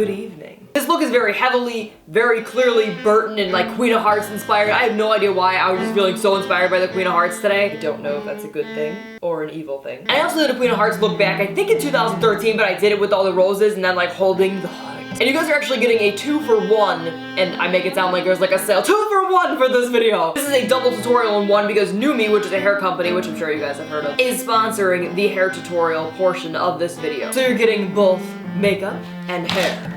good evening. This look is very heavily, very clearly Burton and like Queen of Hearts inspired. I have no idea why. I was just feeling so inspired by the Queen of Hearts today. I don't know if that's a good thing or an evil thing. I also did a Queen of Hearts look back, I think in 2013, but I did it with all the roses and then like holding the heart. And you guys are actually getting a 2-for-1, and I make it sound like there's like a sale. 2-for-1 for this video. This is a double tutorial in one because Numi, which is a hair company, which I'm sure you guys have heard of, is sponsoring the hair tutorial portion of this video. So you're getting both makeup and hair.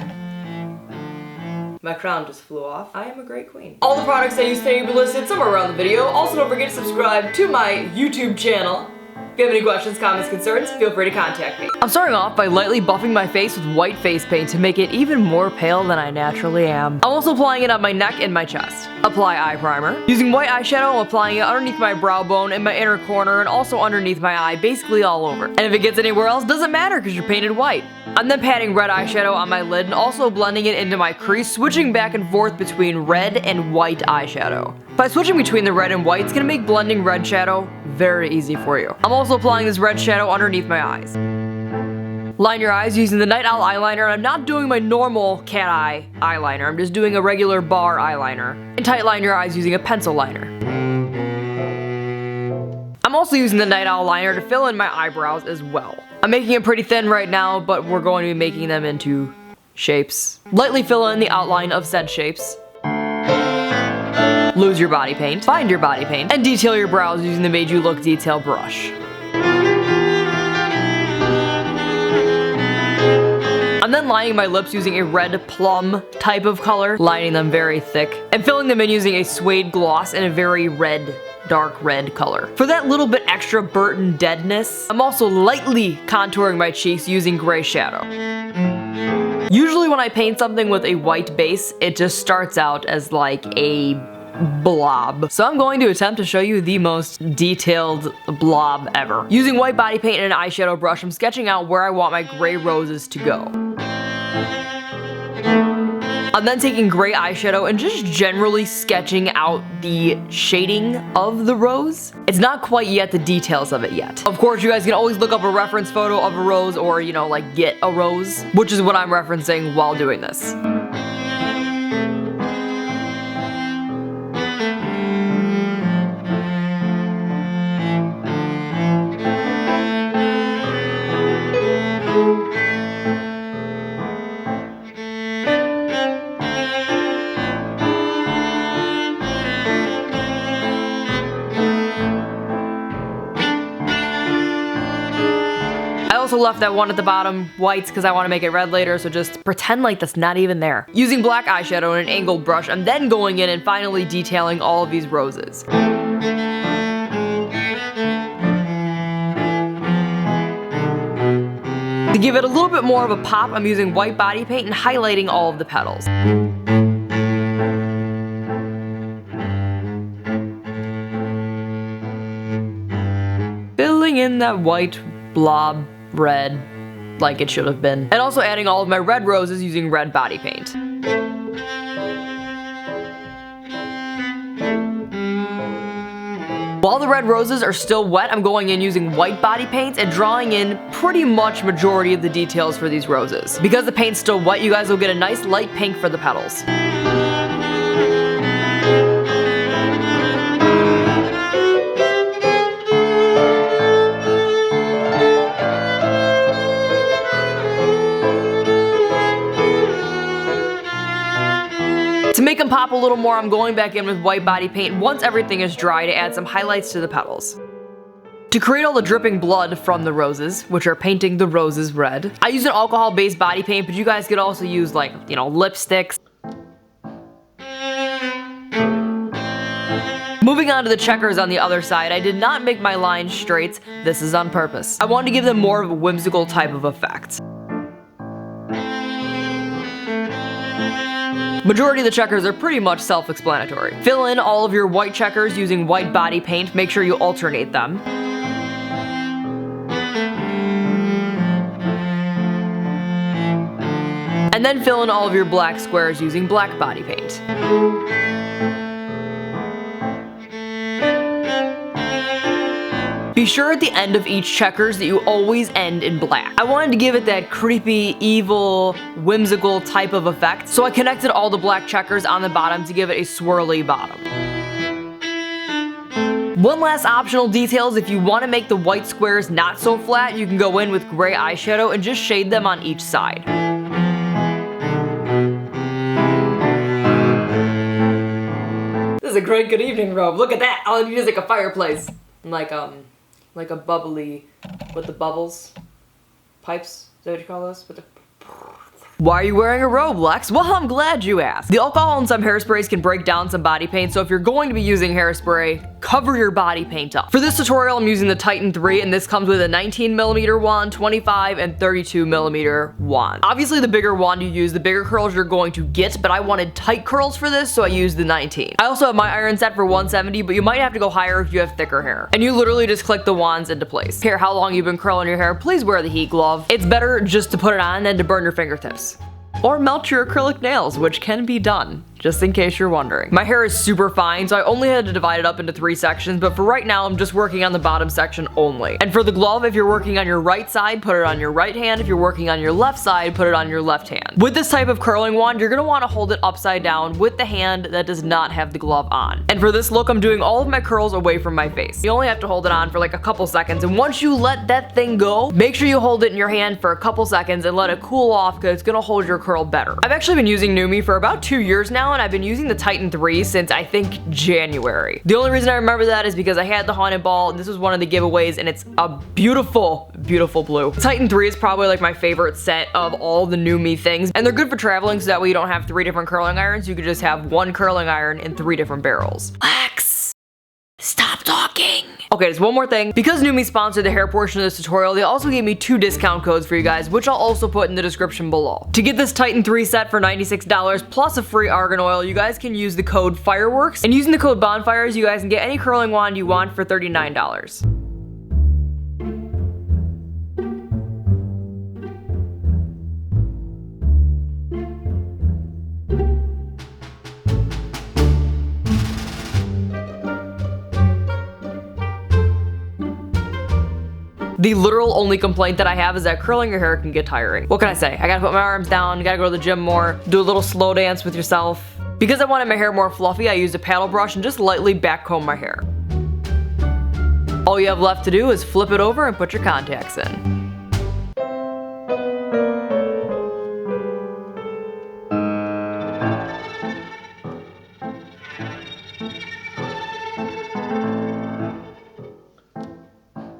My crown just flew off. I am a great queen. All the products I use today will be listed somewhere around the video. Also, don't forget to subscribe to my YouTube channel. If you have any questions, comments, concerns, feel free to contact me. I'm starting off by lightly buffing my face with white face paint to make it even more pale than I naturally am. I'm also applying it on my neck and my chest. Apply eye primer. Using white eyeshadow, I'm applying it underneath my brow bone, in my inner corner, and also underneath my eye, basically all over. And if it gets anywhere else, doesn't matter because you're painted white. I'm then patting red eyeshadow on my lid and also blending it into my crease, switching back and forth between red and white eyeshadow. By switching between the red and white, it's going to make blending red shadow very easy for you. I'm also applying this red shadow underneath my eyes. Line your eyes using the Night Owl eyeliner, and I'm not doing my normal cat eye eyeliner, I'm just doing a regular bar eyeliner. And tight line your eyes using a pencil liner. I'm also using the Night Owl liner to fill in my eyebrows as well. I'm making it pretty thin right now, but we're going to be making them into shapes. Lightly fill in the outline of said shapes. Lose your body paint, find your body paint, and detail your brows using the MadeULook detail brush. I'm then lining my lips using a red plum type of color, lining them very thick, and filling them in using a suede gloss in a very red, dark red color. For that little bit extra Burton deadness, I'm also lightly contouring my cheeks using gray shadow. Usually when I paint something with a white base, it just starts out as like a blob. So I'm going to attempt to show you the most detailed blob ever. Using white body paint and an eyeshadow brush, I'm sketching out where I want my gray roses to go. I'm then taking gray eyeshadow and just generally sketching out the shading of the rose. It's not quite yet the details of it yet. Of course, you guys can always look up a reference photo of a rose or, you know, like get a rose, which is what I'm referencing while doing this. I also left that one at the bottom whites because I want to make it red later, so just pretend like that's not even there. Using black eyeshadow and an angled brush, I'm then going in and finally detailing all of these roses. To give it a little bit more of a pop, I'm using white body paint and highlighting all of the petals. Filling in that white blob red like it should have been. And also adding all of my red roses using red body paint. While the red roses are still wet, I'm going in using white body paint and drawing in pretty much majority of the details for these roses. Because the paint's still wet, you guys will get a nice light pink for the petals. To make them pop a little more, I'm going back in with white body paint once everything is dry to add some highlights to the petals. To create all the dripping blood from the roses, which are painting the roses red, I use an alcohol-based body paint, but you guys could also use like, you know, lipsticks. Moving on to the checkers on the other side, I did not make my lines straight. This is on purpose. I wanted to give them more of a whimsical type of effect. Majority of the checkers are pretty much self-explanatory. Fill in all of your white checkers using white body paint, make sure you alternate them. And then fill in all of your black squares using black body paint. Be sure at the end of each checkers that you always end in black. I wanted to give it that creepy, evil, whimsical type of effect, so I connected all the black checkers on the bottom to give it a swirly bottom. One last optional detail is if you want to make the white squares not so flat, you can go in with gray eyeshadow and just shade them on each side. This is a great good evening robe. Look at that. All I need is like a fireplace. And like a bubbly, with the bubbles, pipes, is that what you call those? With the... Why are you wearing a robe, Lex? Well, I'm glad you asked. The alcohol in some hairsprays can break down some body paint, so if you're going to be using hairspray, cover your body paint up. For this tutorial, I'm using the Titan 3, and this comes with a 19mm wand, 25 and 32mm wand. Obviously, the bigger wand you use, the bigger curls you're going to get, but I wanted tight curls for this, so I used the 19. I also have my iron set for 170, but you might have to go higher if you have thicker hair. And you literally just click the wands into place. Care how long you've been curling your hair, please wear the heat glove. It's better just to put it on than to burn your fingertips. Or melt your acrylic nails, which can be done, just in case you're wondering. My hair is super fine, so I only had to divide it up into 3 sections, but for right now, I'm just working on the bottom section only. And for the glove, if you're working on your right side, put it on your right hand. If you're working on your left side, put it on your left hand. With this type of curling wand, you're gonna wanna hold it upside down with the hand that does not have the glove on. And for this look, I'm doing all of my curls away from my face. You only have to hold it on for like a couple seconds, and once you let that thing go, make sure you hold it in your hand for a couple seconds and let it cool off, because it's gonna hold your curl better. I've actually been using NuMe for about 2 years now, and I've been using the Titan 3 since I think January. The only reason I remember that is because I had the Haunted Ball, and this was one of the giveaways, and it's a beautiful, beautiful blue. The Titan 3 is probably like my favorite set of all the NuMe things, and they're good for traveling, so that way you don't have 3 different curling irons. You could just have 1 curling iron in 3 different barrels. Lex, stop talking. Okay, there's one more thing. Because NuMe sponsored the hair portion of this tutorial, they also gave me 2 discount codes for you guys, which I'll also put in the description below. To get this Titan 3 set for $96 plus a free argan oil, you guys can use the code FIREWORKS, and using the code BONFIRES, you guys can get any curling wand you want for $39. The literal only complaint that I have is that curling your hair can get tiring. What can I say? I gotta put my arms down, gotta go to the gym more, do a little slow dance with yourself. Because I wanted my hair more fluffy, I used a paddle brush and just lightly backcomb my hair. All you have left to do is flip it over and put your contacts in.